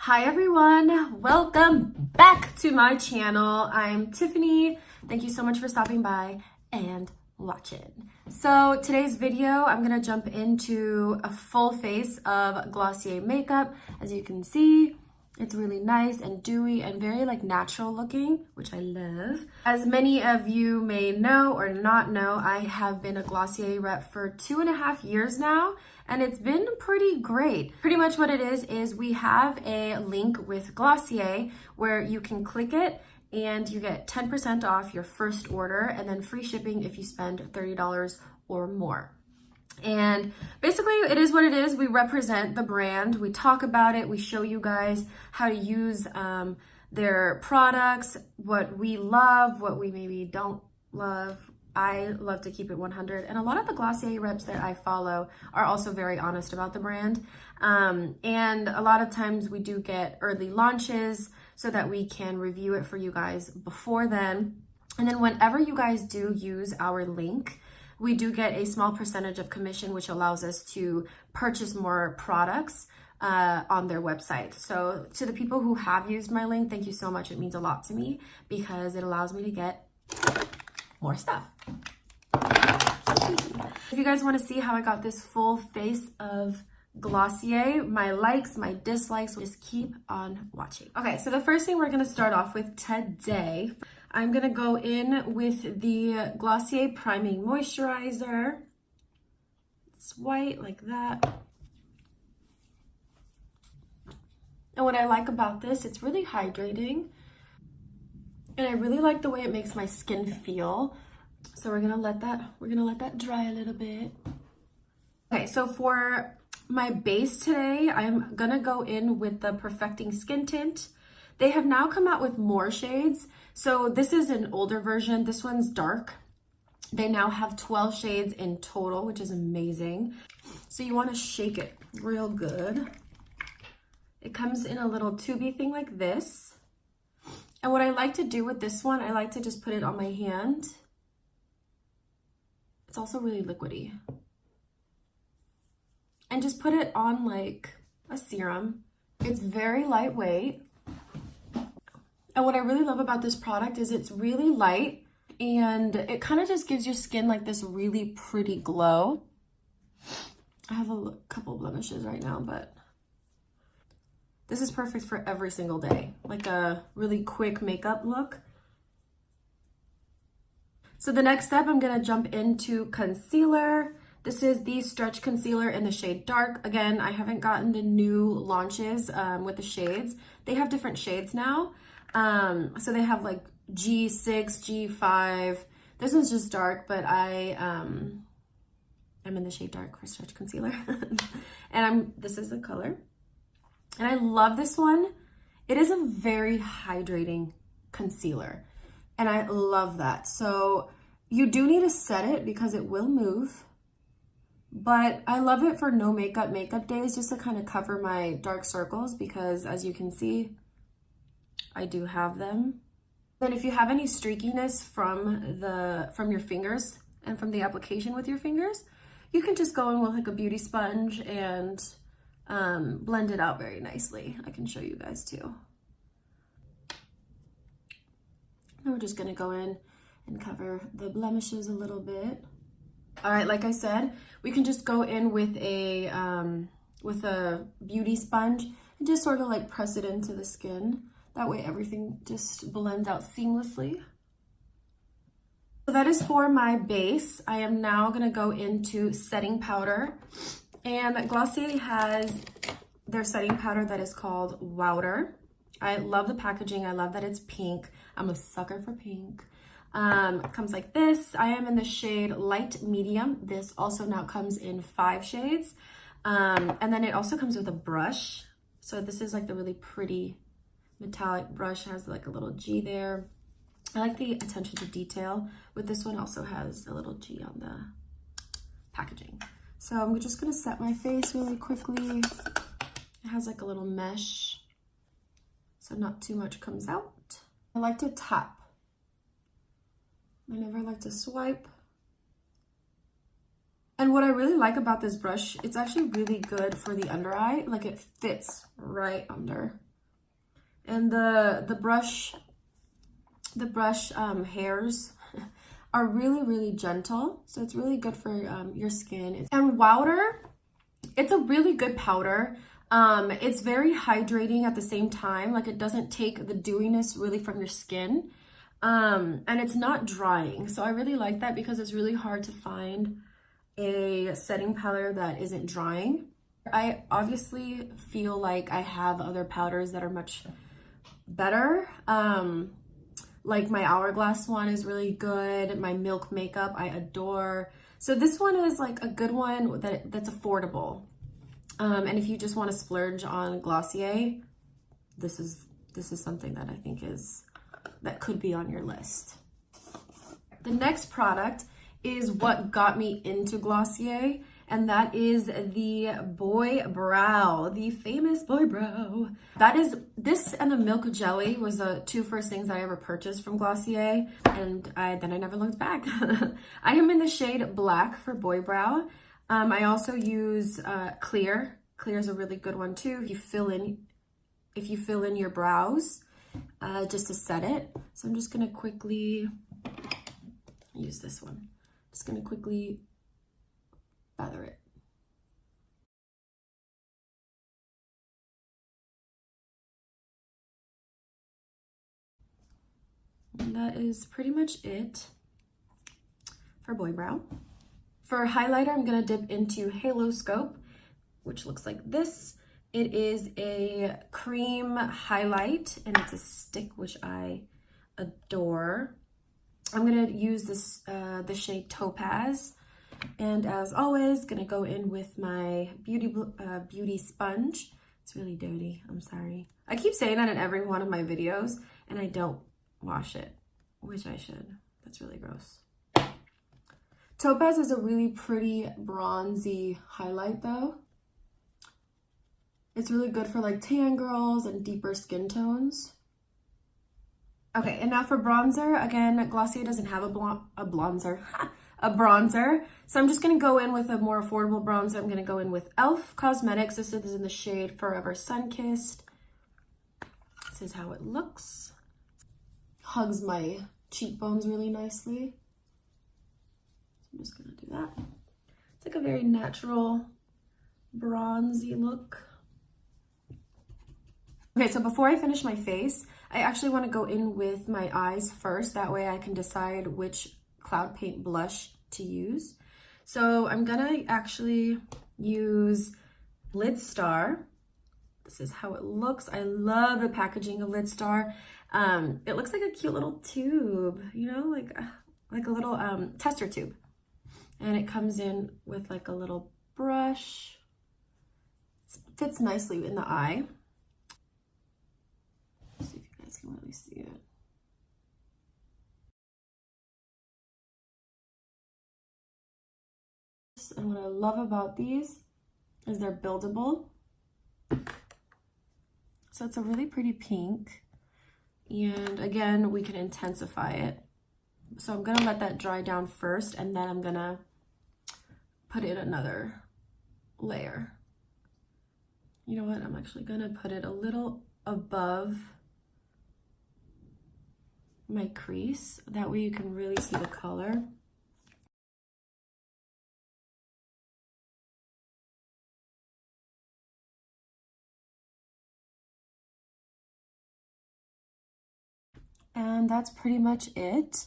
Hi everyone, welcome back to my channel. I'm Tiffany. Thank you so much for stopping by and watching. So today's video, I'm gonna jump into a full face of Glossier makeup. As you can see, it's really nice and dewy and very like natural looking, which I love. As many of you may know or not know, I have been a Glossier rep for 2.5 years now, and it's been pretty great. Pretty much what it is we have a link with Glossier where you can click it and you get 10% off your first order and then free shipping if you spend $30 or more. And basically it is what it is. We represent the brand, we talk about it, we show you guys how to use their products, what we love, what we maybe don't love. I love to keep it 100, and a lot of the Glossier reps that I follow are also very honest about the brand. And a lot of times we do get early launches so that we can review it for you guys before then. And then whenever you guys do use our link, we do get a small percentage of commission, which allows us to purchase more products on their website. So to the people who have used my link, thank you so much. It means a lot to me because it allows me to get more stuff. If you guys want to see how I got this full face of Glossier, my likes, my dislikes, just keep on watching. Okay, so the first thing we're going to start off with today, I'm going to go in with the Glossier Priming Moisturizer. It's white like that. And what I like about this, it's really hydrating. And I really like the way it makes my skin feel. So we're gonna let that dry a little bit. Okay, so for my base today, I'm gonna go in with the Perfecting Skin Tint. They have now come out with more shades. So this is an older version. This one's dark. They now have 12 shades in total, which is amazing. So you wanna shake it real good. It comes in a little tubey thing like this. And what I like to do with this one, I like to just put it on my hand. It's also really liquidy. And just put it on like a serum. It's very lightweight. And what I really love about this product is it's really light and it kind of just gives your skin like this really pretty glow. I have a couple blemishes right now, but this is perfect for every single day, like a really quick makeup look. So the next step, I'm gonna jump into concealer. This is the Stretch Concealer in the shade Dark. Again, I haven't gotten the new launches with the shades. They have different shades now. So they have like G6, G5. This one's just dark, but I'm in the shade Dark for Stretch Concealer. And this is the color. And I love this one. It is a very hydrating concealer. And I love that. So you do need to set it because it will move. But I love it for no makeup days, just to kind of cover my dark circles, because as you can see, I do have them. Then if you have any streakiness from your fingers and from the application with your fingers, you can just go in with like a beauty sponge and blend it out very nicely. I can show you guys too. And we're just gonna go in and cover the blemishes a little bit. All right, like I said, we can just go in with a beauty sponge and just sort of like press it into the skin. That way everything just blends out seamlessly. So that is for my base. I am now gonna go into setting powder. And Glossier has their setting powder that is called Wowder. I love the packaging. I love that it's pink. I'm a sucker for pink. It comes like this. I am in the shade Light Medium. This also now comes in 5 shades. And then it also comes with a brush. So this is like the really pretty metallic brush. It has like a little G there. I like the attention to detail. With this one also has a little G on the packaging. So I'm just gonna set my face really quickly. It has like a little mesh, so not too much comes out. I like to tap. I never like to swipe. And what I really like about this brush, it's actually really good for the under eye. Like it fits right under. And the brush hairs are really gentle, so it's really good for your skin. And powder, it's a really good powder. It's very hydrating at the same time. Like, it doesn't take the dewiness really from your skin. And it's not drying. So I really like that because it's really hard to find a setting powder that isn't drying. I obviously feel like I have other powders that are much better. Like my Hourglass one is really good. My Milk Makeup I adore. So this one is like a good one that's affordable. And if you just want to splurge on Glossier, this is something that I think that could be on your list. The next product is what got me into Glossier, and that is the Boy Brow, the famous Boy Brow. That is, this and the Milk Jelly was the two first things that I ever purchased from Glossier, and then I never looked back. I am in the shade Black for Boy Brow. I also use Clear. Clear is a really good one too. If you fill in your brows, just to set it. So I'm just gonna quickly use this one. Just gonna quickly feather it. And that is pretty much it for Boy Brow. For highlighter, I'm gonna dip into Halo Scope, which looks like this. It is a cream highlight and it's a stick, which I adore. I'm gonna use this the shade Topaz, and as always, gonna go in with my beauty sponge. It's really dirty, I'm sorry. I keep saying that in every one of my videos, and I don't wash it, which I should. That's really gross. Topaz is a really pretty bronzy highlight though. It's really good for like tan girls and deeper skin tones. Okay, and now for bronzer, again, Glossier doesn't have a bronzer, so I'm just gonna go in with a more affordable bronzer. I'm gonna go in with e.l.f. Cosmetics. This is in the shade Forever Sunkissed. This is how it looks. Hugs my cheekbones really nicely. I'm just gonna do that. It's like a very natural bronzy look. Okay, so before I finish my face, I actually want to go in with my eyes first. That way I can decide which Cloud Paint blush to use. So I'm gonna actually use Lid Star. This is how it looks. I love the packaging of Lid Star. It looks like a cute little tube, you know, like a little tester tube. And it comes in with like a little brush. It fits nicely in the eye. Let's see if you guys can really see it. And what I love about these is they're buildable. So it's a really pretty pink. And again, we can intensify it. So I'm gonna let that dry down first, and then I'm gonna put in another layer. You know what? I'm actually gonna put it a little above my crease. That way you can really see the color. And that's pretty much it.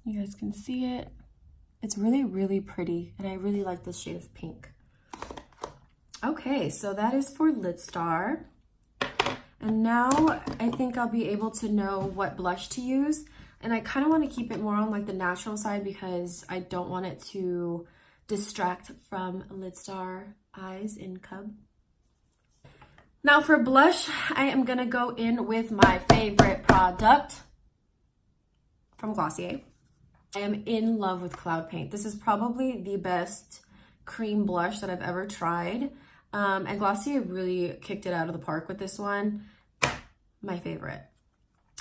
You guys can see it. It's really, really pretty, and I really like this shade of pink. Okay, so that is for Lid Star. And now I think I'll be able to know what blush to use. And I kind of want to keep it more on like the natural side because I don't want it to distract from Lid Star Eyes in Cub. Now for blush, I am gonna go in with my favorite product from Glossier. I am in love with Cloud Paint. This is probably the best cream blush that I've ever tried. And Glossier really kicked it out of the park with this one. My favorite.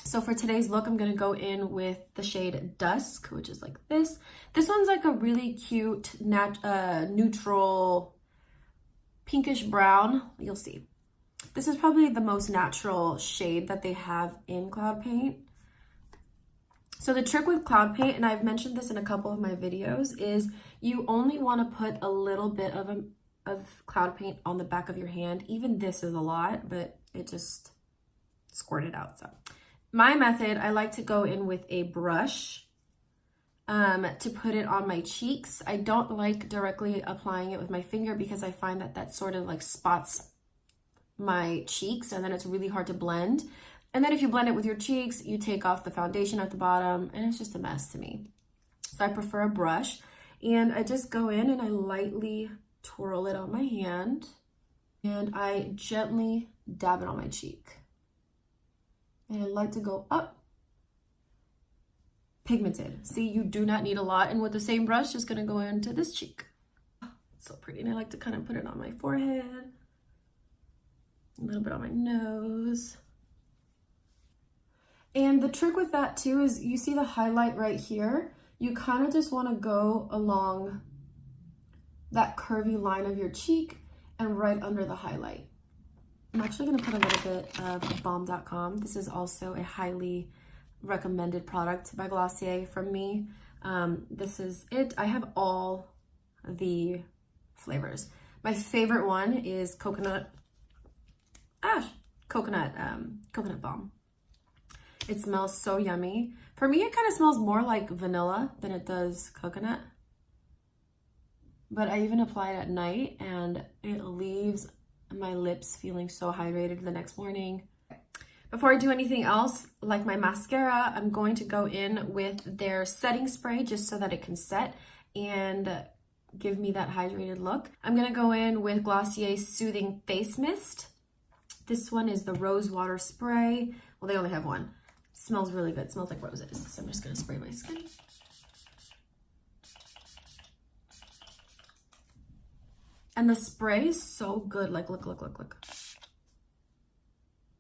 So for today's look, I'm gonna go in with the shade Dusk, which is like this. This one's like a really cute, neutral, pinkish brown. You'll see. This is probably the most natural shade that they have in Cloud Paint. So the trick with Cloud Paint, and I've mentioned this in a couple of my videos, is you only want to put a little bit of Cloud Paint on the back of your hand. Even this is a lot, but it just squirted out. So my method, I like to go in with a brush to put it on my cheeks. I don't like directly applying it with my finger because I find that that sort of like spots my cheeks and then it's really hard to blend. And then if you blend it with your cheeks, you take off the foundation at the bottom and it's just a mess to me. So I prefer a brush, and I just go in and I lightly twirl it on my hand and I gently dab it on my cheek. And I like to go up. Pigmented. See, you do not need a lot. And with the same brush, just gonna go into this cheek. So pretty. And I like to kind of put it on my forehead, a little bit on my nose. And the trick with that too is you see the highlight right here. You kind of just want to go along that curvy line of your cheek and right under the highlight. I'm actually going to put a little bit of balm.com. This is also a highly recommended product by Glossier from me. This is it. I have all the flavors. My favorite one is coconut balm. It smells so yummy. For me, it kind of smells more like vanilla than it does coconut. But I even apply it at night and it leaves my lips feeling so hydrated the next morning. Before I do anything else, like my mascara, I'm going to go in with their setting spray just so that it can set and give me that hydrated look. I'm gonna go in with Glossier's Soothing Face Mist. This one is the Rose Water Spray. Well, they only have one. Smells really good. Smells like roses. So I'm just gonna spray my skin. And the spray is so good. Like, look.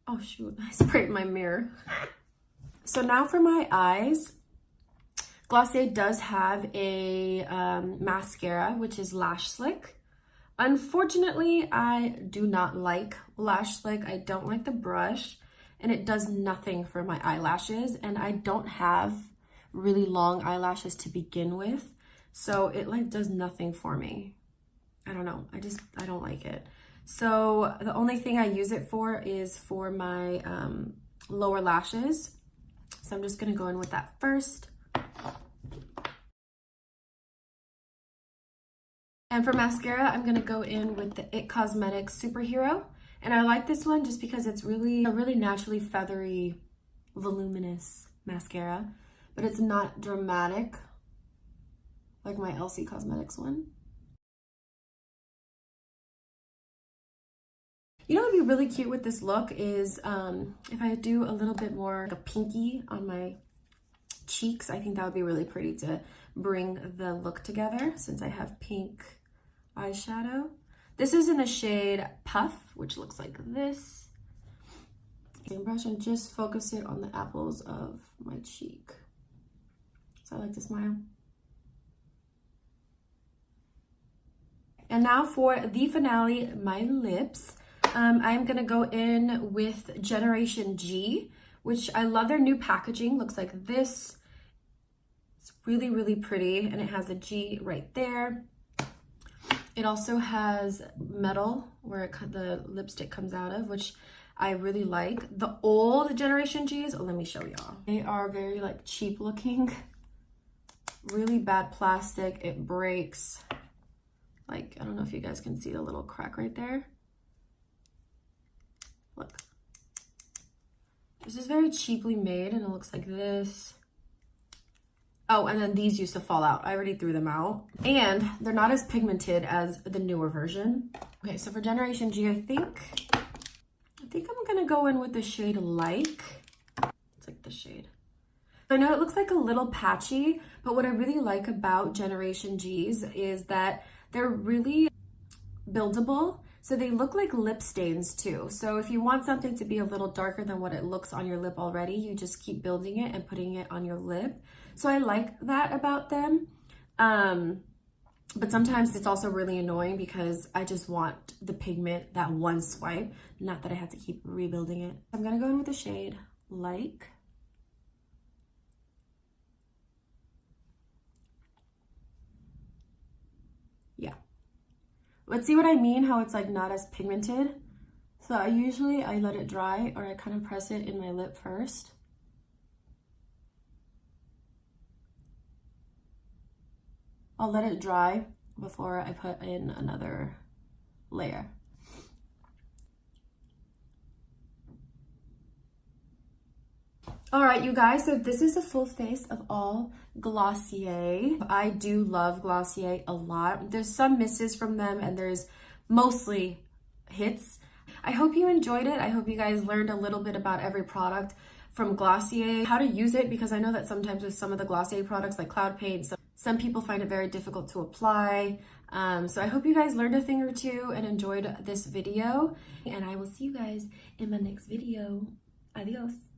Oh shoot, I sprayed my mirror. So now for my eyes, Glossier does have a mascara, which is Lash Slick. Unfortunately, I do not like Lash Slick. I don't like the brush, and it does nothing for my eyelashes, and I don't have really long eyelashes to begin with, so it like does nothing for me. I don't know, I don't like it. So the only thing I use it for is for my lower lashes. So I'm just gonna go in with that first. And for mascara, I'm gonna go in with the It Cosmetics Superhero. And I like this one just because it's really a really naturally feathery, voluminous mascara, but it's not dramatic like my LC Cosmetics one. You know what would be really cute with this look is if I do a little bit more like a pinky on my cheeks. I think that would be really pretty to bring the look together since I have pink eyeshadow. This is in the shade Puff, which looks like this. Same brush and just focus it on the apples of my cheek. So I like to smile. And now for the finale, my lips. I'm gonna go in with Generation G, which I love their new packaging. Looks like this. It's really, really pretty, and it has a G right there. It also has metal where the lipstick comes out of, which I really like. The old Generation Gs, let me show y'all. They are very like cheap looking, really bad plastic. It breaks. Like, I don't know if you guys can see the little crack right there. Look. This is very cheaply made and it looks like this. Oh, and then these used to fall out. I already threw them out. And they're not as pigmented as the newer version. Okay, so for Generation G, I think I'm gonna go in with the shade Like. It's like the shade. I know it looks like a little patchy, but what I really like about Generation Gs is that they're really buildable. So they look like lip stains too. So if you want something to be a little darker than what it looks on your lip already, you just keep building it and putting it on your lip. So I like that about them. But sometimes it's also really annoying because I just want the pigment that one swipe, not that I have to keep rebuilding it. I'm gonna go in with the shade Like. Yeah. But see what I mean? How it's like not as pigmented? So I let it dry, or I kind of press it in my lip first. I'll let it dry before I put in another layer. All right, you guys, so this is a full face of all Glossier. I do love Glossier a lot. There's some misses from them and there's mostly hits. I hope you enjoyed it. I hope you guys learned a little bit about every product from Glossier, how to use it, because I know that sometimes with some of the Glossier products like Cloud Paint, some people find it very difficult to apply. So I hope you guys learned a thing or two and enjoyed this video, and I will see you guys in my next video. Adios.